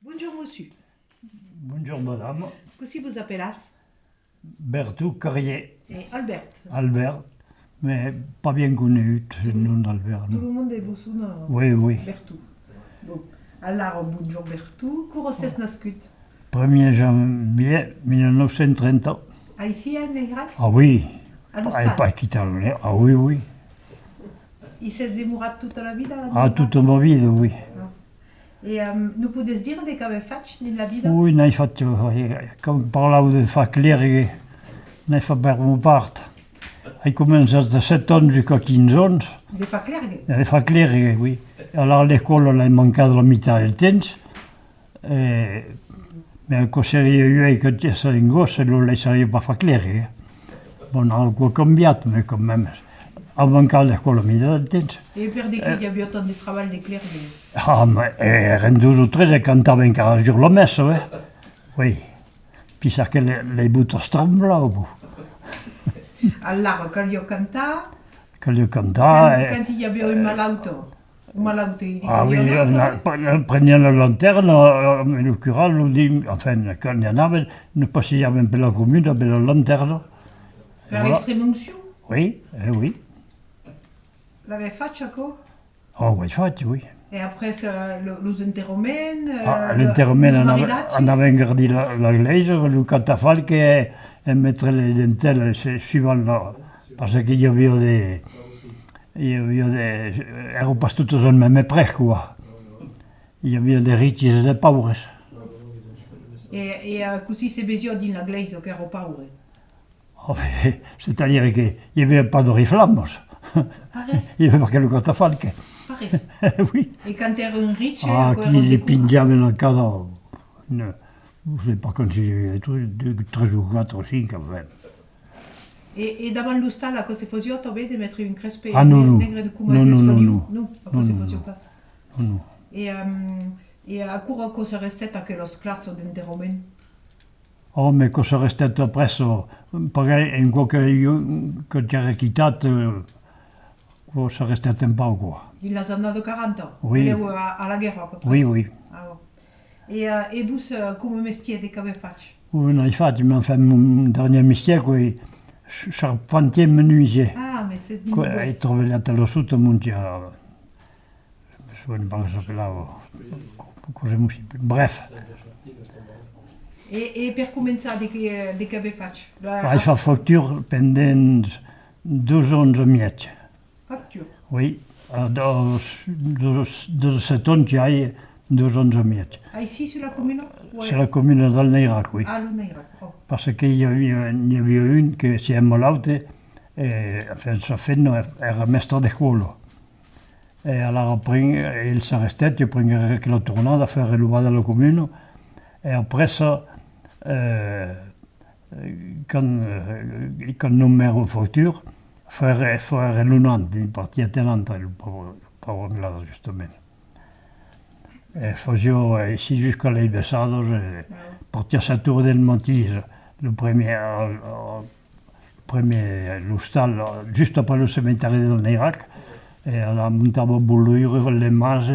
Bonjour monsieur. Bonjour madame. Comment vous appelez? Bertou Carrier, Et Albert. Albert, mais pas bien connu, ce nom d'Albert. Tout non. le monde est bossou, non? Oui, oui. Bertou. Bon. Alors, bonjour Bertou. Comment c'est nascut? 1er janvier 1930. Ah, ici, à Neirak? Ah oui, À et l'Ostal? pas quitté le Ah oui, oui. Il s'est démourat toute la vie dans la Ah, toute ma vie, oui. Et nous pouvons dire des qu'avait fait dans la vie? Oui, n'ai fait, comme parlavo de fa clergue, n'ai fait per mon part. J'ai commencé de 7 ans jusqu'à 15 ans. Des fa clergue? J'ai fait clergue, oui. Alors à l'école, on a manqué de la mitad del temps. Mais quand c'est arrivé que j'étais un gosse, je ne savais pas faire clergue. Bon, on a encore changé, mais quand même, a manqué de l'école la mitad del temps. Et per de qui il y avait autant de travail de clergue? Ah, mais eren 2 ou 3 et cantaven cada jour la messe, oui. Puis ça que les bouts tremblaient au bout. Alors, quand il canta, Quand il quand cantait, il y avait un malauto, il ah oui, on prenait la lanterne, mais le curé nous dit, enfin, quand il y en avait, nous passions même per la commune avec la lanterne. vers l'extrême onction, Oui, oui. l'avait fait, Chaco. Oh, oui, fait, oui. Et après, les interromènes, L'intermène, on avait gardé l'église, le catafalque et mettre les dentelles suivant la... Parce qu'il y avait des... Ero pas tous au même près, quoi. Il y avait des riches et des pauvres. et così c'est besoin dans l'église, che ero paure. Oh, c'est-à-dire qu'il n'y avait pas de riflamos. Pares, Il n'y avait pas que le catafalque. pares. Oui. Et quand ero un riche, Ah, qui les pingiaven dans le cadre. Je ne sais pas quand j'ai 3 ou 4 ou 5, enfin. Et davant l'hostal, à cause faisio, t'avais de mettre une crespe Ah, non. negre de Non, non, non, non. Non, à cause Non, faisio non. pas. Non, non. Et à cours cause restait à que los classes d'interromènes. Oh, mais quand ça restait après ça, pareil, un coup que j'avais quitté, ça restait un peu, quoi. Il les années de 40 ans. Oui. À la guerre, à peu près. Oui, oui. Ah, ouais. Et vous, comme métier de qu'avez fait? Oui, on a fait, mais enfin, mon dernier métier, quoi, charpentier menuisier. Ah, mais c'est du Quoi, il trouvait là, le sous, mon Dieu. Je ne sais pas comment ça s'appelle là. Bref. Et per commencer, de qu'avez fait? J'ai fait facture pendant 2 ans de métier. Facture. Oui, de 7 ans, j'ai 2 ans de métier. Ah, ici, sur la commune? C'est la commune d'Alneirac, oui. Ah, l'Oneira. Oh. Parce qu'il y avait une qui s'est malade et enfin, sa fille era mestre d'école. Et alors après, il s'est resté, il prenait la tournade à faire le bas de la commune. Et après ça, quand nous mettons en facture, faire l'unant, il partit à Tenante, le pauvre anglais, justement. Et faisions ici jusqu'à les Bessados, partir à Tour del Montige, le premier l'hostal, juste après le cimetière de l'Irak. Et on a monté à Boulure, les Mases,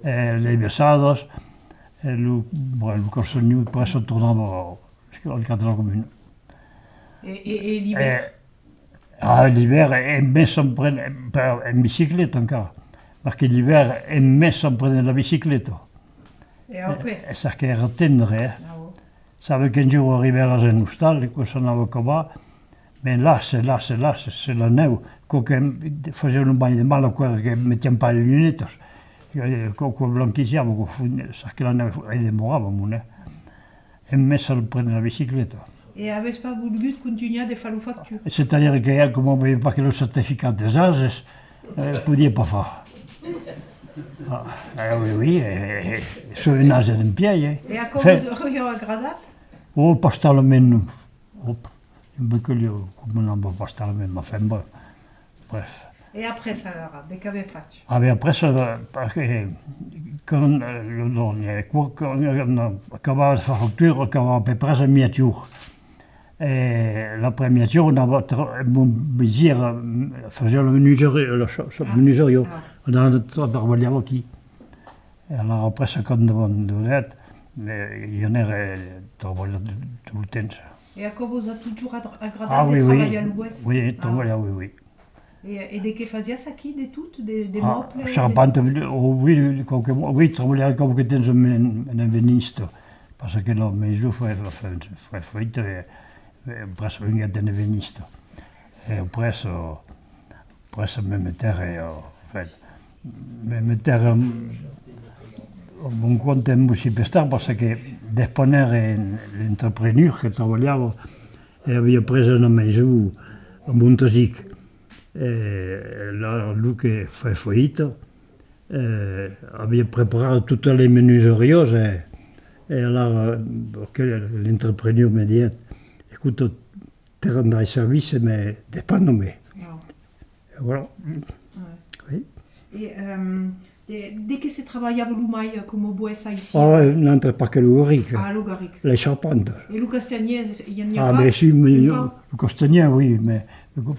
les Bessados, et le Corsognou, presque tournant au cadre de la commune. Et l'hiver? L'hiver, aimait s'en prendre une bicyclette encore. Parce que l'hiver, aimait s'en prendre la bicyclette. Et après? Et ça era tendre, hein. Ah, ouais. Savait qu'un jour arriver à un hostal, et qu'on s'en avait combat. Mais là, c'est la neige. Quand on faisait un bain de mal, qu'on ne mettait pas les lunettes. Quand on blanchissait, ça que la neige est démorable, mon nez. Et mais ça le prenait la bicyclette. Et n'avez pas voulu continuer à faire la facture? C'est-à-dire que, comme on ne voyait pas que le certificat des âges, on ne pouvait pas faire. Ah, oui, sur une âge d'un pied. Et à quoi vous auriez agradat? Oh, pas tellement. Un peu que comme on n'a pas tellement, enfin bon. Bref. Et après ça, alors, de qu'avez fait? Ah, mais après ça, parce que quand on acabava de faire facture, on acabava à peu près à mi-jour. Et la première jour, on avait mon bizarre, faisait le menuiserie, on a travaillé ici. Et alors après, ça compte devant d'honnête, mais il y en a qui travaillent tout le temps. Et comment vous a toujours agradé Ah de oui, travailler à oui. l'Ouest? Oui, travailler, oui, oui. Et de que fazias aqui, de toutes, des Ah, meubles? charpente, oui, oui, travailler comme que tens un ébéniste. Parce que la maison foi feita presso un ébéniste. Et après, me mettre, enfin, me mettre mon compte en Municipestar parce que disponer l'entrepreneur que travaillava e havia preso una maison a Montesic. Là, lui che fa fuita, havia preparato tutte le menuiserie e allora l'entrepreneur mi ha detto, écoute, tu rendrai service, mais dépanne me. Wow. Et voilà. Ouais. Oui. Et dès que se travaillava l'Umai comme boessa ici? Ah, n'entre pas que l'Ouric, Ah, Lugaric. les charpentes. Et le Castagnier, il y en a Ah, pas? mais si, mais Il y le en a? Castagnet, oui, mais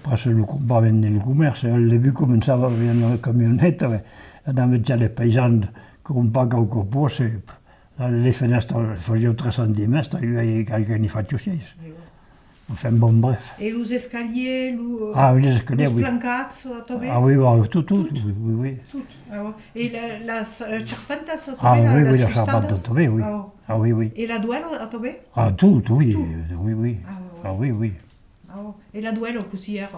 parce que le combat venait le commerce, au début commençava avec une camionnette, mais on avait déjà les paysans qui n'ont pas encore posé, les fenêtres faisaient 3 cm, il y avait quelqu'un qui faisait 6. Enfin, bon, bref. Et les escaliers, Ah, oui, les escaliers, les oui. plancats, també? Ah oui, tout, oui. Tout. Ah, ouais. Et la charpenta, Ah també? oui, la charpente, oui, oui. Ah, ouais. Ah oui. Et la duelo, també? Ah, tout, oui, oui. Ah, ouais. Ah oui. Ah, ouais. Et la duelo, cousière?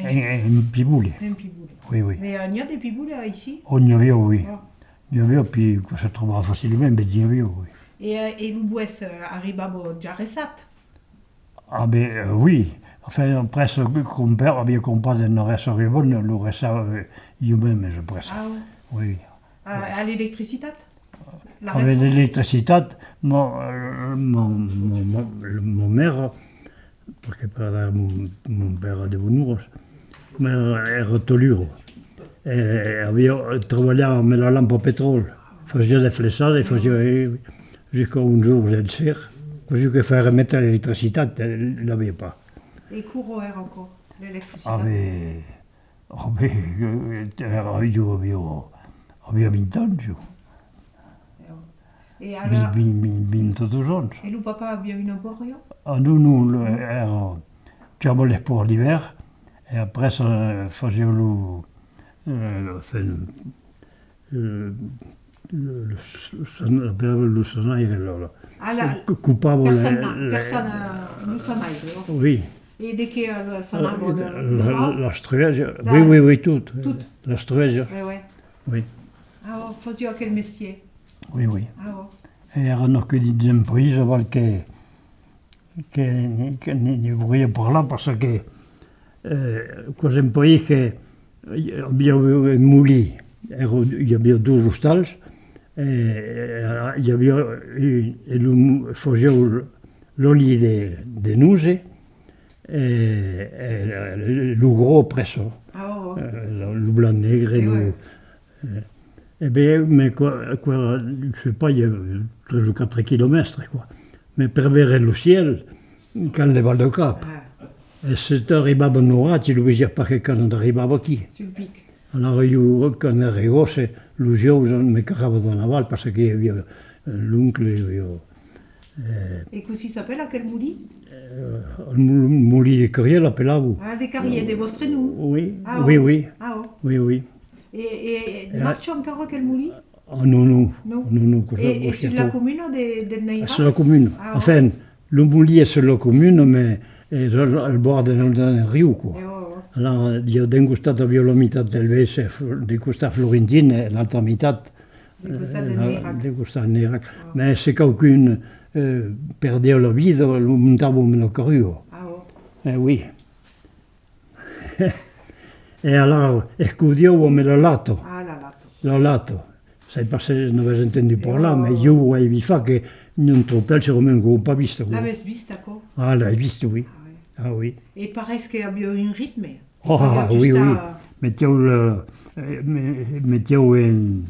Un piboule, Un piboule. oui. Mais il y a des piboules ici? On y avait, oui. Ah. Il y avait, puis ça se trouvera facilement, mais il y avait, oui. Et l'Ouest arrivava già resat? Ah ben oui, enfin presque mon père avait compris de nos restes ribon, le reste lui-même, je pense. Ah, ouais. Oui. À l'électricité? Avec l'électricité, mon mère, parce que mon père de Bonouros, mère era toluro. Elle avait travaillé avec la lampe au pétrole, faisait des flessades, faisait jusqu'à un jour, je le sais. Parce que faire remettre l'électricité, elle ne l'avait pas. Et courant encore, l'électricité? Ah mais aveva 20 anni. Et alors, 22 anni. et le papa a bien une boria? Ah nous, diciamo pour l'hiver, et après ça faisait le sonaire là. Coupava Personne non sonaire. Oui. Et de che sanava? La struege, oui, tout. La struege, Ouais. oui. Ah, faisait quel métier? Oui. Ah, E erano che di imprese perché ne vorrei parlare perché quasi un paese che abbiamo un mulì, il y avait 2 hostals, il y avait faisait l'oli de nuse e le gros presso, le blanc nègre. Eh bien, mais je ne sais pas, il y a 3 ou 4 kilomètres, quoi. Mais per vedere le ciel, quand le Val de Cap. Et c'est arrivé à Norat, il ne veut dire pas que quand on arrive ici. Sur le pic. Alors, quand on arrivait, c'est le jour où je me carava dans la Val, parce qu'il y avait l'oncle. Et così s'appelle à quel mouli? Le mouli de Carrier l'appelavo. Ah, des carriers, des vostres nous? Oui, Ah, oui. Ah, Oui. Et marche encore à quel mouli? Ah non. Et sur la commune de Neira? Sur la commune. Ah, enfin, le mouli est sur la commune, mais al bord del rio, quoi. Alors, io d'un costat havia la meitat del Vese, del costat florentin, e l'altra meitat del costat Nerac. Ma se qualcun perdeva la vida, lo montavo nel carro. Oui. E allora escludiamo me lato. La lato. Sai pas se non avete entendu parlare, ma io ho visto che non troppo se come non pas visto. L'avete vista, quoi? Ah, l'hai visto, oui. Ah oui. Et paraît qu'il y a bien un rythme. Ah oui. Mettiamo un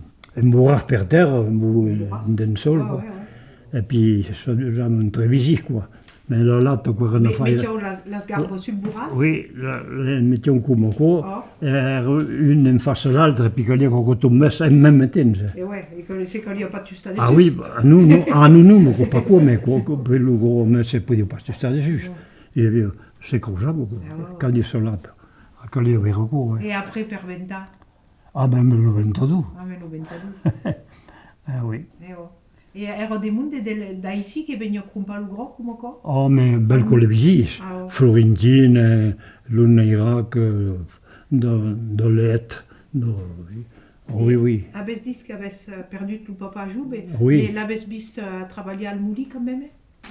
bourrage per terre, d'un sol, quoi. Et puis, ça nous très visite, quoi. Mais la latte, quoi, ne fa... Mettiamo la sgarbo sul burras? Oui, le mettiamo come qua, Oh. une in face à l'altre, puis que lì con tu messa, e même temps. E ouais, e che se che lì pas tu sta Ah oui, nous, ma pas quoi, mais quoi, per le gros, mais c'est pas du pas sta dessus. Et bien, c'est comme ça, quand il est là, quand il est vero quoi. E après per venta? Ah ben, me lo ventado. Ah, me lo ventadu. Ah oui. E oh. E ero de munde da ici che venio crumpalo gro, come co? Oh, mais belle con le visis. Ah, oh. Florentine, l'Unairac, Dolette, oui, oui. Abes dis qu'abes perdu ton papa Joube, Oui. mais l'abes bis travailler al mouli quand même?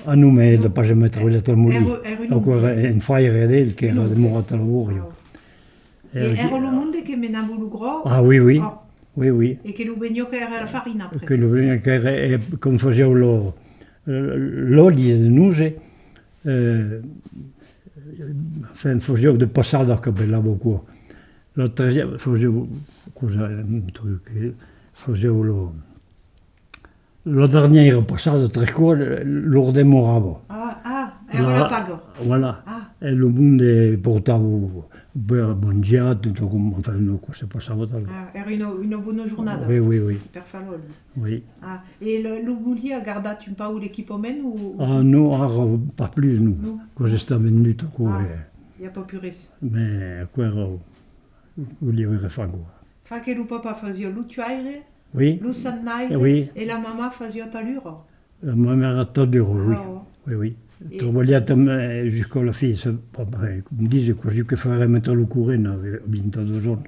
Ah non, mais il n'a pas jamais trouvé le mouli. Ero Encore un frère d'elle qui era demorat al lavoro. E ero lo monde che menavo lo gro? Ah oui, oui. Oh. Oui, oui. E che lo venio che era la farina Che presto. lo venga che era, come facevo l'olio di nuse, facevo de passata che bellavo qua. L'altra facevo, cosa, un truc, facevo la dernière passata, tre cuore, lo demoravo. Ah, ero la pago. Voilà. Ah. E lo monde portavo per mangiare, tutto come, enfin, no, cosa passava da lì. Ah, era una buona giornata. Oui, oui, oui. Per fallo. Oui. Ah, e lo mouli a gardat un peu l'équipement ou? Ah non, alors, pas plus, nous. Non. Quand j'étais venu, quoi. Ah. Il n'y a pas puris. Mais, quoi, vous livrez faire quoi. Fa che lo papa faisait l'utuaire, Oui, lo sannaire, Oui. e la mamma faisait talure. ma mère a tant d'euros, oui. Ah, oh. Oui, oui. Et- Travaillais jusqu'à la fille, comme disait, quoi, je ferais mettre le courant, avec 22 ans.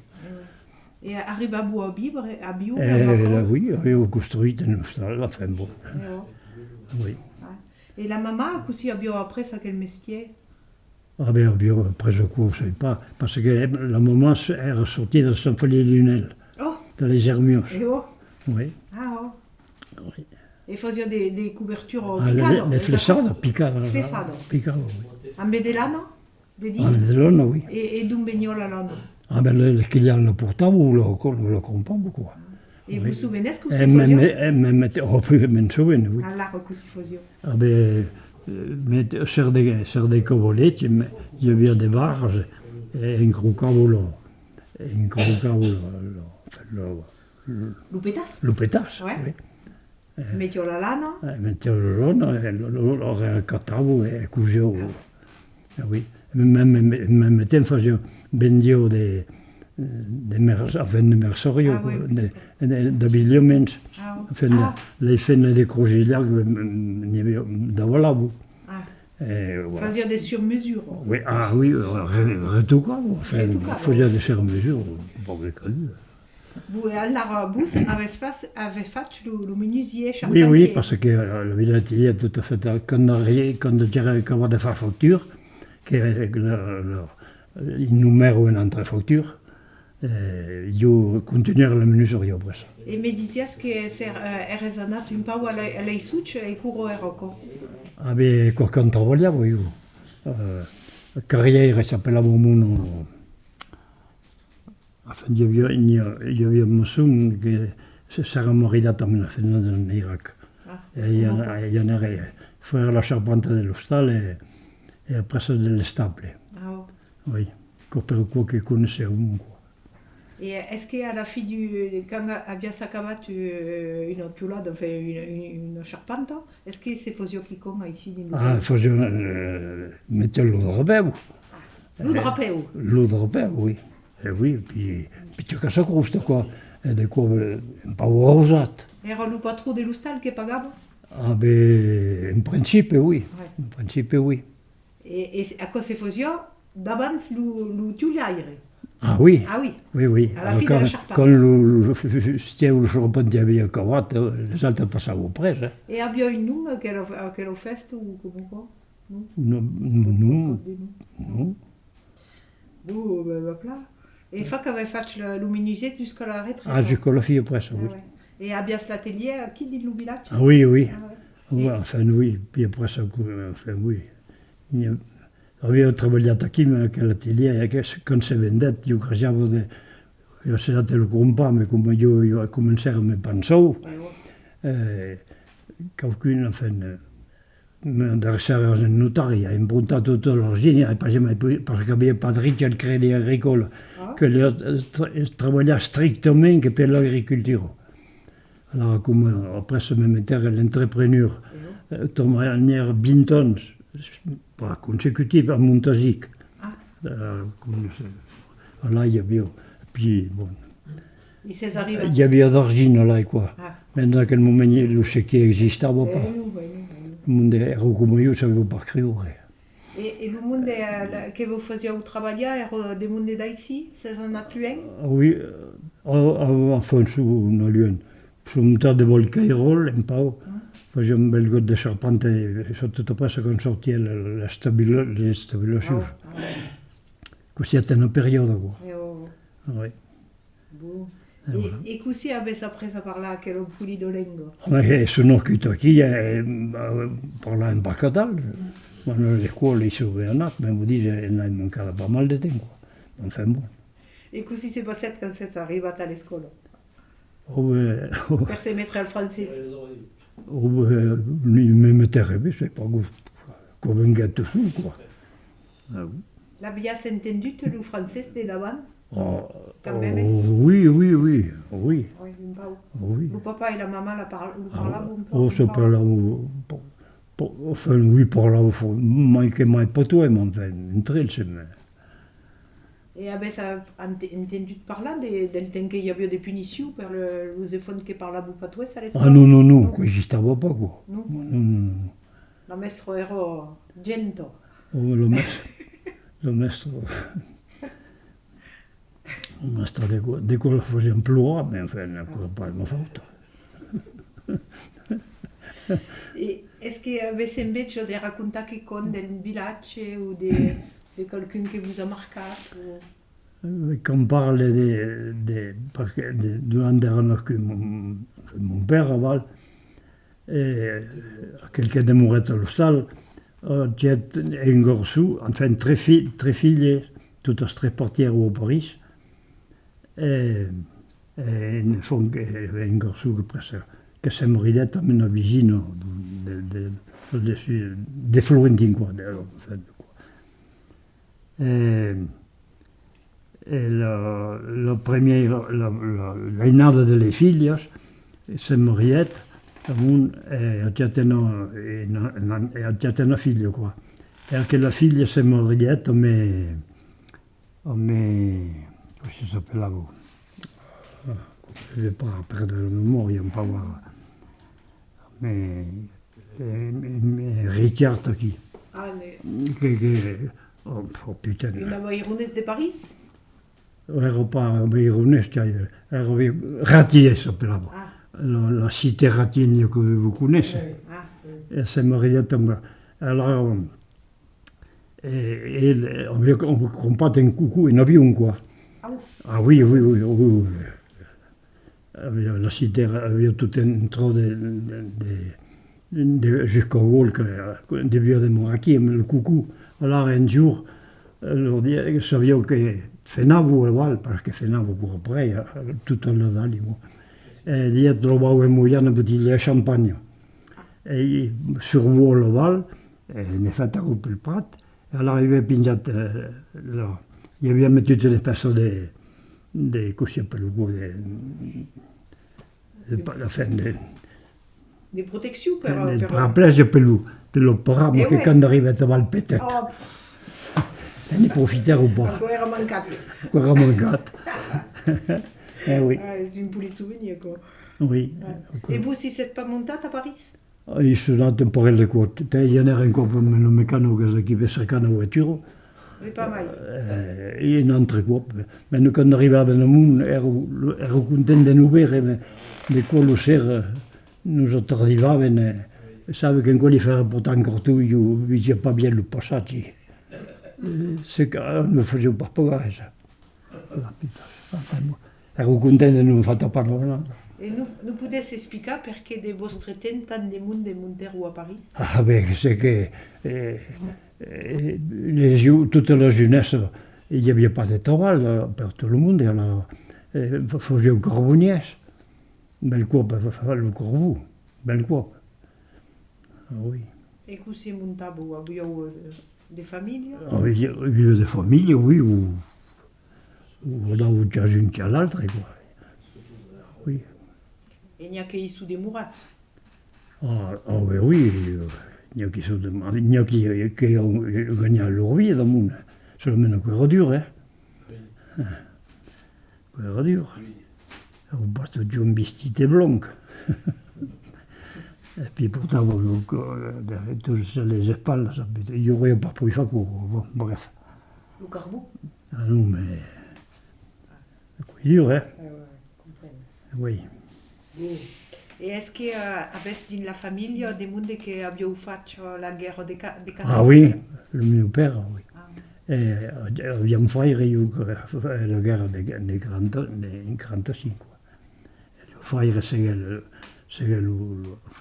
E arriva a Bibre, a Bio, Et là, oui, avevo costruito in stalla, enfin bon, oui. Et la maman, così abbiamo appreso quel métier. Ah ben, abbiamo preso corso, je sais pas, parce que la maman era sortie de San Felice Lunel, Oh, dans les Hermios. et oh, Oui. ah oh. Oui. E faisait des couvertures Ah, piccado. le flessade, piccado. Flessado. Piccado, oui. A Medelano, de di, Ah, dell'anno, oui. e d'un begnola l'anno. Ah ben, le client le portavo, lo compravo, quoi. E Oui. vous souvenez ce que E c'est me faisait? mette, oh, puis, me souviens, oui. À l'art così faisait. Ah ben, sur des cavoletti, il y avait des barges, e incrocavo Lo petas? lo petas, Ouais. oui. Mettio la lana. Mettevo l'olio e lo raccattavo e cucevo. Oui. Même temps, vendevo des mercerie, Ah, oui. d'abbigliaments. Ah, oh. Enfin, Ah, les fenêtres de crochet-là, il y avait d'avoir ah. voilà. Faisait des sur-mesures. Oui, ah oui, retoccavo. Enfin, Retoccavo. faisait des sur-mesures. Bon, Vous, à l'art bus, avait fait le menuisier oui, charpentier. oui, parce que le village tout à fait, quand j'avais comment de faire facture, il numère une autre facture, io continuare la menuiserie après ça. E mi dicevas che eres andato un po' alle succe e curo ero. Ah beh, quando lavoravo io, carriera s'appellava uno, enfin, il y avait un monsieur qui s'era morito también en Irak. Ah, E io andai a fare la charpente dell'ostale e presso delle stable. ah, oh. Oui, per qualche conosceva comunque. Et est-ce qu'à la fin quand abbiamo accabato une tulade, enfin une charpente, est-ce que c'est faisio qui con ici dans Ah, faceva, mettevo lo drapeu. Lo drapeu. Lo drapeu, oui. E oui, puis c'è casa costa qua, ed è qua un po' usato. Era lo patron dell'ostal che pagava? Ah beh, in principio oui, Ouais. in principio oui. E a cosa si faceva? Davanti lo tugliaire. Ah oui, Ah oui. oui, oui. Alla fine della charpente. Quand lo charpente aveva cavato, le altre passavano prese. E abbia un nome che lo festo o comunque? No, no. Oh, ben voilà. E fa che aveva fatto lo menuisier jusqu'à la retraite. Ah, jusqu'à la fille presse, Ah, oui. ouais. E abbia l'atelier qui dit le village? Ah oui, oui. Ah, ouais. Ouais, enfin oui, puis après ça, enfin oui. Avevo lavorato qui, ma che l'atelier, quand si vendette, io credevo di essere il compagno, come io cominciavo a pensare, Ouais, ouais. qualcuno, enfin, m'adreçava al notario, ho improntato tutta l'origine, perché havia padrí al Crédit Agricole, che treballava strictament que per l'agricultura. Alors, comme après, je me mettais à l'entrepreneur, de manière 20 ans, pas consécutive, à Montasic. Là, il y avait, puis bon, il y avait d'argent là, quoi. Mais dans quel moment, le chèque n'existait pas. Le monde era comme io, sapevo pas scrivere. Et le monde que vous faisiez au travail, era des mondes d'ici, c'est un atluent? Oui, enfin, una luen. Sono montato de Volcairol, un po', facevo un bel god de charpente, sotto la pressa che sortia l'instabilazione. Così è una periodo qua. Oui. E così avete appreso a parlare che lo pulidolengo? Sono chiuso qui a parlare in Baccatal. Ma le scuole sono andate, ma vuol dire che ne mancava pas mal de tempo. Enfin bon. E così si è passato quando siete arrivati alla scuola? Per se mettere al francese? Mi metterebbe, c'est pas convaincante su, quoi. L'avete entendu le francese de d'avant? Oui. Oui. Le papa et la maman parlaient un peu? Oh, ça parlava, enfin, oui, parlava, mai pas toi, mais enfin, entre elles, c'est... Et avete entendu parler del temps qu'il y avait des punitions per les enfants qui parlaient patois à l'école? Ah non, ça n'existait pas, quoi. Non. La maestra era gento. Oh, le maestro d'école faisait un ploie, mais enfin, n'est pas ma faute. Et est-ce que avete invece de racconter quelqu'un del village ou de quelqu'un qui vous a marqué? Quand on parle parce que durant mon père avant, quelqu'un de mourait à l'hostal, c'è un garçon, enfin tre figlie, tutte tre portiere a Paris, e un garçon che si è morito a un vicino de Florentin, quoi. La nada delle figlie si è morita, ha già una figlia qua. E anche la figlia si è morita, come si s'appellava? Je ne vais pas perdre la memoria, un po'. Ricciardo qui. Oh putain. Une avaironesse de Paris? Era pas avaironesse, era Ratier s'appellava. La cité Ratier que vous connaissez. E si è morita. Alors, on comprato un coucou, un avion, quoi. Ah oui. La cité avait tout un trop jusqu'au vol de vieux de Morachi, mais le coucou. Alors un jour, je savais que fenavo val, parce que fenavo pour après, tout le d'alimo. E lì trovavo una bottiglia di champagne. E survolo val, ne fatta con il prat, e allora aveva pingiato, gli aveva messo le pezzi di così per il cuore, la fin Di protezione per paraplegia per l'opera, ma che quando arrivava al petto. E ne profittava un po'. Ancora era mancato. Oui. C'est un petit souvenir, quoi. Oui. Et vous, si vous n'êtes pas monté à Paris? Io sono andato un po' alle quote. Io ero in coppia con un meccanico che mi cercava una vettura. Oui, pas mal. E in altre coppie. Ma quando arrivavo nel mondo ero contento di non vedere, di quello sera noi arrivavamo, sapevo che in quelli fare portare ancora tu, io non vedevo pas bien le passaggio. C'est che non facevo pas pagare. Ero contento di non fare parlare. Et nous pouvez expliquer pourquoi de vostre temps tant de monde est monté à Paris? Ah ben, c'est que toute la jeunesse, il n'y avait pas de travail pour tout le monde. Alors, il faisait un carbonier. Belle coupe, le corbeau. Belle coupe. Ah oui. Et que c'est mon tabou, il y a des familles? Il y a des familles, oui, où là où tu as une qui a l'altre, quoi. Oui. Et il n'y a que sous des mourats. Ben oui, il y a qui sont il y a qui ont gagné leur vie dans le monde. C'est le même que dur, hein. Que dur. On passe toujours une bistite blanche. Et puis pourtant, tous les épaules, il n'y aurait pas pour y faire court. Bon, bref. Le carbou? Ah non, mais. C'est dur, hein. Oui. Et est-ce qu'il y a dans la famille il y a des gens qui ont fait la guerre des 14? Ah oui, le meu père, oui. Ah. Et aviam frère eu la guerra de 45. Le frère segué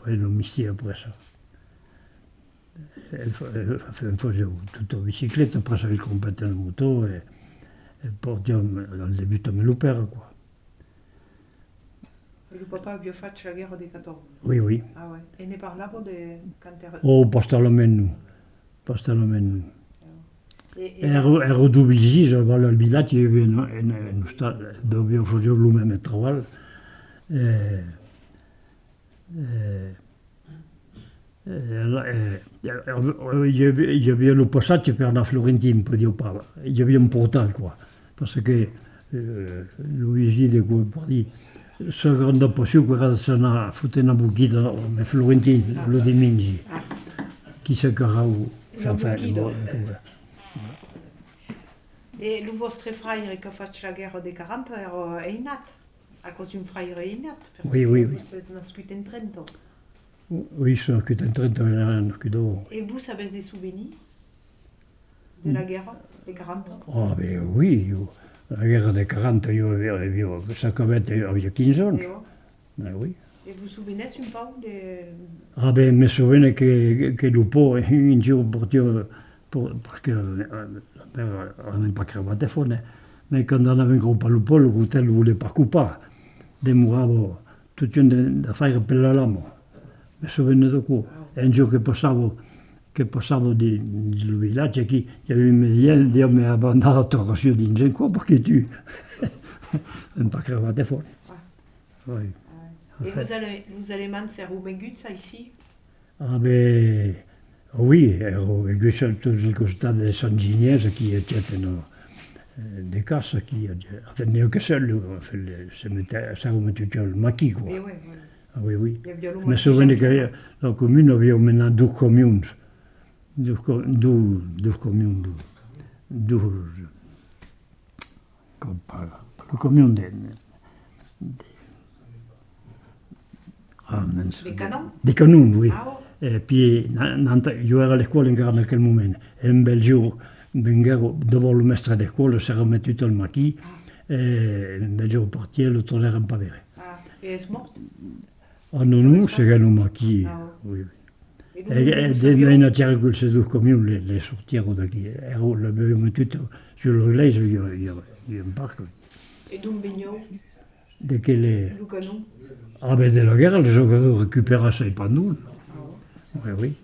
l'homicide après ça. Elle faisait toute en biciclette, après ça il complétait la moto et portait dans le début de le père, quoi. Et le papa a bien fait la guerre des 14? Oui, oui. Ah ouais. Et ne parlava de quand Oh, pas talment. Et Ero dubisi, al village hi havia un hostal dove facevo il mio treball. Hi havia el passatge per anar a Florentin, per dir-ho pas. Hi havia un portal, quoi. Parce que Luigi de per dir, sa grande passió que era d'anar a fotre una boquita a Florentin, lo diumenge. Qui s'acarrau, una boquita. Et le vostre frère qui a fait la guerre des 40 era einat, à cause d'un frère einat. Oui, oui, oui. C'est nascut en Trento. Oui, sono nascut en Trento, Et vous avez des souvenirs de la guerre des 40? Ah, ben oui, la guerra des 40, s'acabait aveva 15 ans. Ah, oui. Et vous vous souvenez un peu de... Ah, ben, mi souviens che dopo in giro partiva, perché la mère n'avait pas cravaté fort, mais quand on avait un gros palupo, le couteau ne voulait pas couper. Demorava toute une affaire per la lama. Mi souviens de quoi. Un jour che passavo del villaggio, che il y avait une médienne, Dio mi ha abbandonato così dins un qua perché tu n'avais pas cravaté fort. Oui. Et vous Allemands, c'est Roumégut, ça, ici? Ah, ben, oui, ero tutto il costato delle San Ginese che c'erano des casse qui avevano che se mettevano tutto il maquis, quoi. Oui, oui, oui. Ah, oui, oui. Il y a bien le Mi souviens che la commune aveva maintenant deux communes. Deux communes. Comme par la commune des canons? Des canons, oui. Ah, oh. E poi io ero alle scuole in quel momento e un bel giorno vengo dopo il maestro di scuola, si era messo il maquis e un bel giorno partì e lo tornavano a vedere. Ah, e è morto? Ah non, si era il maquis, oui. E non c'era queste due comuni, le sortirono da qui. L'abbiamo tutto sul relais, io in parco. E d'on venivo? De quelle... Du canon? Ah ben de la guerre, les gens récupéraient ça et pas nous. Oui, oui.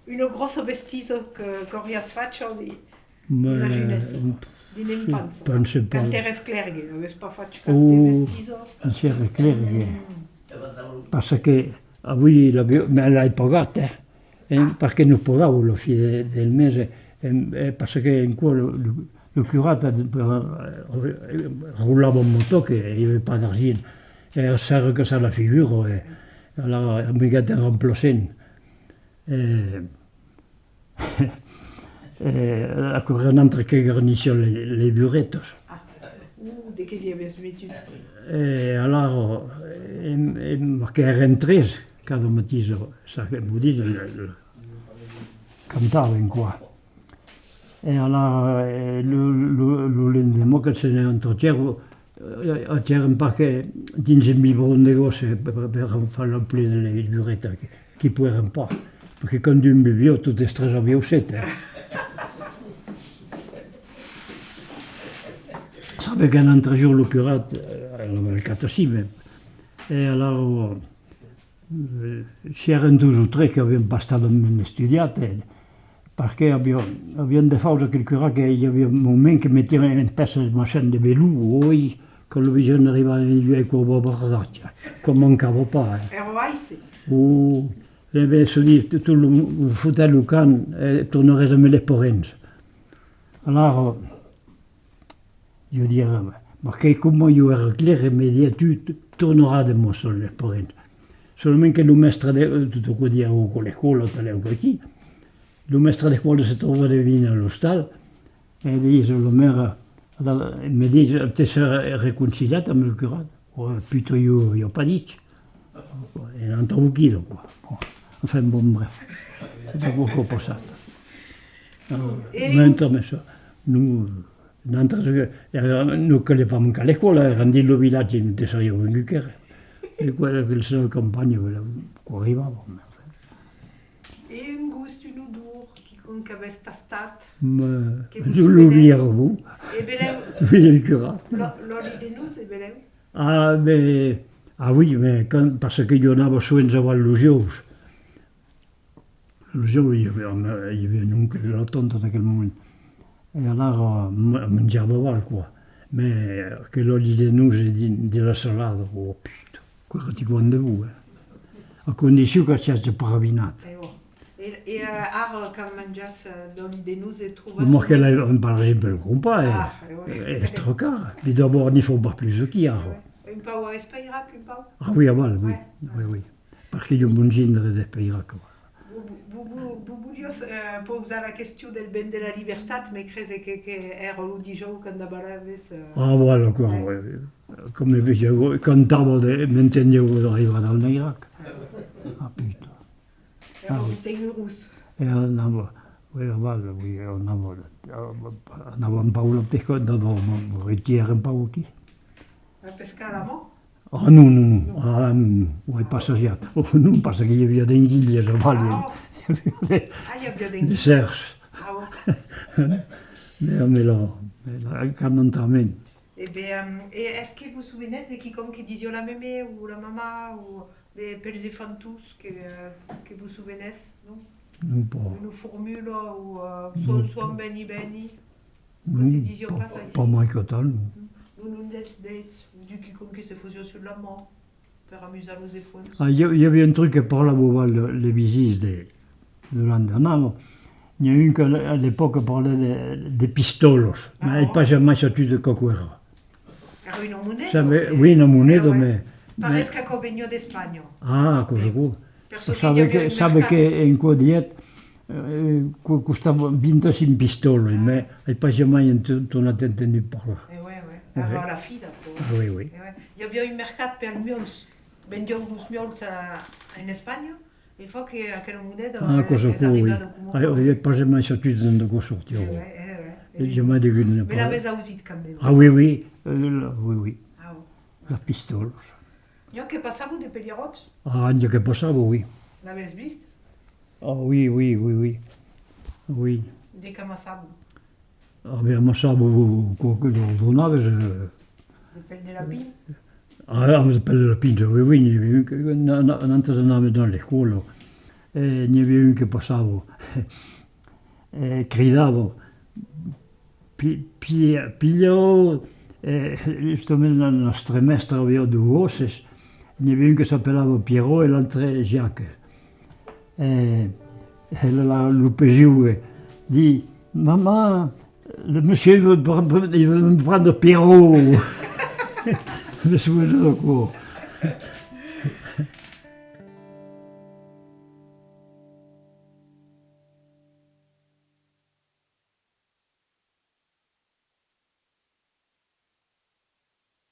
Une grosse vestise che rias faccio di l'infanzia. Penso pas. Quand t'eres clergue, non avessi pas fatto tante vestise? Non c'era clergue. Parce che avui me l'hai pagata, perché non pagavo alla fine del mese, parce che in quello le curata roulava un moto che il n'y avait pas d'argent. Et ça recassait la figure, et alors on m'a été remplacé. Encore un autre qui garnissait les burettes. Ah, de che li avessi metti? Et alors, il marquait RN13, cada matí, ça me dit, cantava in qua. Et alors, le lendemain, quand c'est un entretien, c'era un paquet dins il mio negozio per fare pulire le burette che poi erano pas, perché quando un bevio tutte stress avevo sete. Sape che un altro giorno l'ho curato, l'ho mercato sì, e allora c'erano due o tre che avevano passato a studiare, perché abbiamo de fare qualcosa che hi havia un moment che mettevano in pezzo le macchine di velù, poi quando bisogna arrivare in via con la bardaccia, che mancava pas. E adesso lì, tu lo fottais le can e tornerais a me les porens. Allora, io dirais, ma che come io ero clair, mi dice, tu tornerai de moi sur les porens. Solamente che lo mestre, tutto quello di con le scuole, così, lo mestre di scuola si trova vicino all'ostal e dice, lo mère, mi dice, ti sei riconciliata con il curato? Putain, io n'ho pas dit. E non trovo chiedo qua. Enfin, bon, bref. C'est beaucoup passato. Mentre noi non conoscevamo anche le scuole, erano di villaggio, non ti sei venuto che era. E quella che sono campagna, qua arrivavo. E un gusto in odore, chi con che avesse stato? Ma lo vievo. E beleu? Oui, il curato. L'oli de nous, e beleu? Ah, mais, ah oui, mais quand, parce que io andavo su in Zaval Lugios. Lugios, io avevo un tonto da quel momento. E allora mangiavo qua. Ma che l'olio di nuce della salata, oh putain, quello ti quando vuoi. A condizione che sia parabinato. E ara, quand mangias l'oli de nous, e trobas... Ma che par exemple le compas, è trop caro. Et d'abord, il ne faut pas plus que hier. Un pau a Espairac, un pau? Ah oui, à Val, oui. Oui, oui. Parce qu'il y a un bon gendre d'Espairac. Vous vouliez poser la question del ben de la libertà, mais crese che era l'udijo quando balaves... Ah, voilà, quoi. Comme je cantavo, m'entendevo d'arriver dans l'Irak. Ah, putain. Era un tegnurus. E andavo, oui, a Val, oui, andavo un po' la pesca, andavo a ritirare un po' qui. A pescar a mò? Ah, non. Ah, non, ho passeggiato. Oh, non, perché hi havia d'anguilles a Val. Hi havia d'anguilles. De cerç. Ah, Mais là, canonament. Eh bien, est-ce que vous vous souvenez de quiconque qui disait la mémé ou la maman ou des pels infantus que vous souvenez, non? Non pas. Une formule ou soit beni beni? Non, Se disions pas ça ici? pas moins que tant. Nous dels dates, ou du quiconque se faisait sur la mort, pour amuser les efforts. Ah, il y avait un truc qui parlait les visites de l'Andanamo. Il y a une qu'à l'époque parlait des pistolos, mais elle n'a pas jamais sorti de cocuera. Era une monnaie? Oui, une monnaie, mais... Parece que venio d'Espagne. Ah, cosa qua. Perché Sabe che in quel diet costava 25 pistole, ma elle n'a pas jamais entendu parler. Era la fida. Ah, oui, oui. Hi havia un mercat per miols, vendiam uns miols en Espanya, i fa que aquella moneda Ah, cosa qua, oui. Elle n'a pas jamais sorti de quoi sortir. Jamais de une. Mais l'avais ausit quand même. Ah oui, oui. Oui. La pistole. Io che passavo de pelierots? Ah, il y a che passava, oui. L'avais vist? Ah oui. Oui. De camassavo. Abbiamo saputo che lo donava. De pel de la pin? Ah, per la pinta, oui, un'altra andava dalle scuole. E ne aveva un che passava. E gridava. Pigliò, justement, nostre mestre aveva due voci. Ne aveva un che si appellava Pierrot e l'altro Jacques. E lo pegiu di maman, le monsieur veut me prendre Pierrot. Le souvenir de quoi?